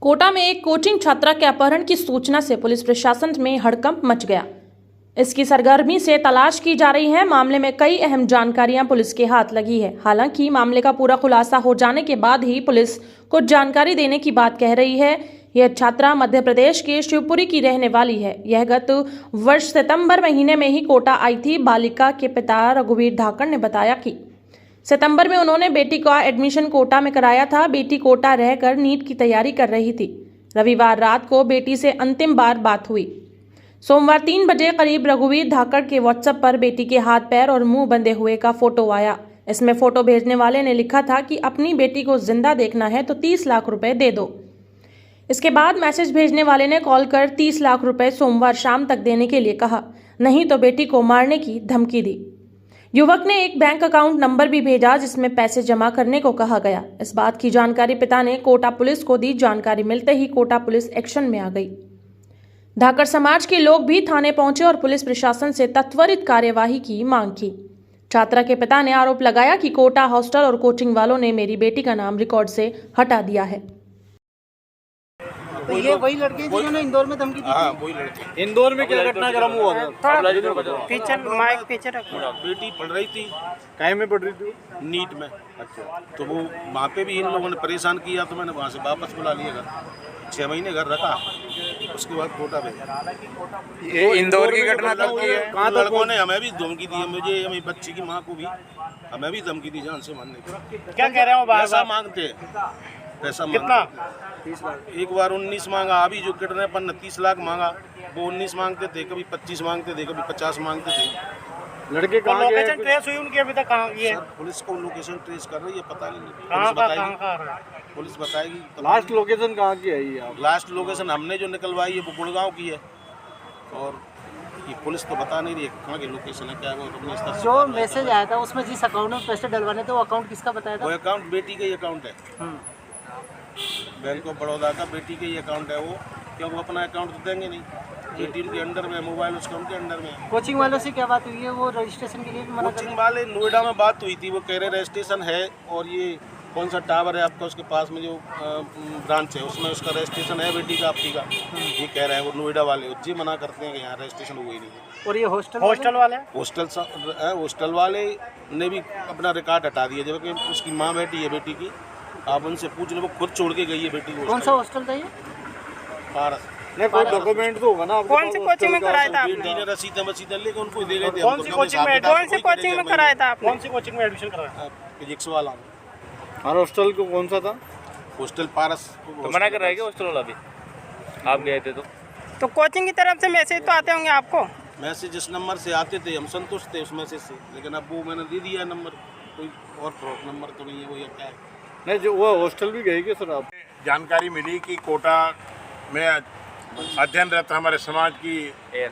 कोटा में एक कोचिंग छात्रा के अपहरण की सूचना से पुलिस प्रशासन में हड़कंप मच गया। इसकी सरगर्मी से तलाश की जा रही है। मामले में कई अहम जानकारियां पुलिस के हाथ लगी है। हालांकि मामले का पूरा खुलासा हो जाने के बाद ही पुलिस कुछ जानकारी देने की बात कह रही है। यह छात्रा मध्य प्रदेश के शिवपुरी की रहने वाली है। यह गत वर्ष सितंबर महीने में ही कोटा आई थी। बालिका के पिता रघुवीर धाकड़ ने बताया कि सितंबर में उन्होंने बेटी का एडमिशन कोटा में कराया था। बेटी कोटा रहकर नीट की तैयारी कर रही थी। रविवार रात को बेटी से अंतिम बार बात हुई। सोमवार 3 बजे करीब रघुवीर धाकड़ के व्हाट्सएप पर बेटी के हाथ पैर और मुंह बंधे हुए का फोटो आया। इसमें फोटो भेजने वाले ने लिखा था कि अपनी बेटी को जिंदा देखना है तो 30 लाख रुपए दे दो। इसके बाद मैसेज भेजने वाले ने कॉल कर 30 लाख रुपए सोमवार शाम तक देने के लिए कहा, नहीं तो बेटी को मारने की धमकी दी। युवक ने एक बैंक अकाउंट नंबर भी भेजा जिसमें पैसे जमा करने को कहा गया। इस बात की जानकारी पिता ने कोटा पुलिस को दी। जानकारी मिलते ही कोटा पुलिस एक्शन में आ गई। धाकड़ समाज के लोग भी थाने पहुंचे और पुलिस प्रशासन से त्वरित कार्यवाही की मांग की। छात्रा के पिता ने आरोप लगाया कि कोटा हॉस्टल और कोचिंग वालों ने मेरी बेटी का नाम रिकॉर्ड से हटा दिया है। तो ये वही लड़के जिन्होंने इंदौर में धमकी दी? हाँ, वही लड़के। इंदौर में क्या घटनाक्रम हुआ था? पीछे माइक पीछे रखो। बेटी पढ़ रही थी, काय में पढ़ रही थी? नीट में। अच्छा, तो वो वहाँ पे भी इन लोगों ने परेशान किया, तो मैंने वहाँ से वापस बुला लिया घर। 6 महीने घर रखा, उसके बाद कोटा भेजा। ये इंदौर की घटना कब की है? कहाँ लड़कों ने हमें भी धमकी दी, मुझे हमें बच्ची की माँ को भी हमें भी धमकी दी जान से मारने की। क्या कह रहे हो? पैसा मांगते, पैसा मांगते। 30 लाख। एक बार 19 मांगा, अभी जो किडनैपर ने 30 लाख मांगा। वो 19 मांगते थे, कभी 25 मांगते थे, कभी 50 मांगते थे। लड़के कहाँ गए? लोकेशन ट्रेस हुई उनकी अभी तक? कहाँ ये पुलिस को लोकेशन ट्रेस कर रही है, पता नहीं। कहाँ पुलिस बताएगी। लास्ट लोकेशन कहाँ की है ये? लास्ट लोकेशन हमने जो निकलवाई है वो गुड़गांव की है, और ये पुलिस तो बता नहीं रही है कहाँ की लोकेशन है, क्या है वो अपने स्तर से। जो मैसेज आया था उसमें जिस अकाउंट में पैसे डलवाने थे वो अकाउंट किसका बताया वो था? अकाउंट बेटी का ही अकाउंट है। बैंक ऑफ बड़ौदा का बेटी का ही अकाउंट है वो, क्यों वो अपना अकाउंट तो देंगे नहीं। बेटी उनके अंडर में, मोबाइल उसका उनके अंडर में है। कोचिंग वालों से क्या बात हुई है? वो रजिस्ट्रेशन के लिए भी मना कर कोचिंग वाले नोएडा में बात हुई थी, वो कह रहे रजिस्ट्रेशन है, और ये कौन सा टावर है आपका उसके पास में जो ब्रांच है उसमें उसका रजिस्ट्रेशन है बेटी का आपकी का, ये कह रहे हैं वो नोएडा वाले। जी मना करते हैं कि यहाँ रजिस्ट्रेशन हुआ ही नहीं है। और ये हॉस्टल वाले हॉस्टल वाले ने भी अपना रिकॉर्ड हटा दिया, जबकि उसकी माँ बैठी है बेटी की। आप उनसे पूछ लो, वो खुद छोड़ के गई है बेटी को। कौन सा हॉस्टल था ये? पारस। नहीं, कोई डॉक्यूमेंट तो होगा ना? कौन सी कोचिंग में कराया था आपने? बेटी ने रसीदें लेके उनको दे गए थे। कौन सी कोचिंग में कराया था आपने? कौन सी कोचिंग में एडमिशन कराया? फिजिक्स वाला। और हॉस्टल को कौन सा था? हॉस्टल पारस। तो मना कर रहा है क्या हॉस्टल वाला भी? आप गए थे तो कोचिंग की तरफ से मैसेज तो आते होंगे आपको? मैसेज जिस नंबर से आते थे हम संतुष्ट थे उस मैसेज से, लेकिन अब वो मैंने दे दिया नंबर, कोई और फ्रॉड नंबर तो नहीं है वो, या क्या है? नहीं, जो वो हॉस्टल भी गए क्या सर आप? जानकारी मिली कि कोटा में अध्ययनरत हमारे समाज की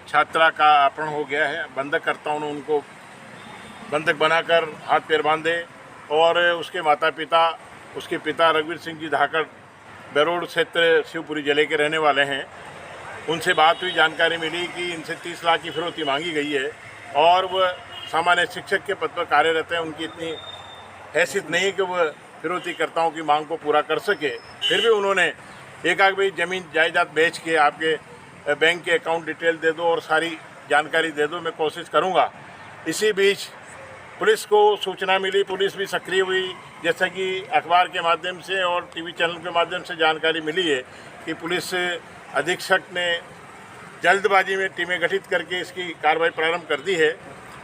छात्रा का अपहरण हो गया है। बंधककर्ताओं ने उनको बंधक बनाकर हाथ पैर बांधे, और उसके माता पिता, उसके पिता रघुवीर सिंह जी धाकड़ बेरोड क्षेत्र शिवपुरी जिले के रहने वाले हैं। उनसे बात हुई, जानकारी मिली कि इनसे 30 लाख की फिरौती मांगी गई है, और वह सामान्य शिक्षक के पद पर कार्यरत हैं। उनकी इतनी हैसियत नहीं कि वह फिरौतीकर्ताओं की मांग को पूरा कर सके। फिर भी उन्होंने एकाक भाई ज़मीन जायदाद बेच के आपके बैंक के अकाउंट डिटेल दे दो और सारी जानकारी दे दो, मैं कोशिश करूंगा। इसी बीच पुलिस को सूचना मिली, पुलिस भी सक्रिय हुई। जैसा कि अखबार के माध्यम से और टीवी चैनल के माध्यम से जानकारी मिली है कि पुलिस अधीक्षक ने जल्दबाजी में टीमें गठित करके इसकी कार्रवाई प्रारंभ कर दी है।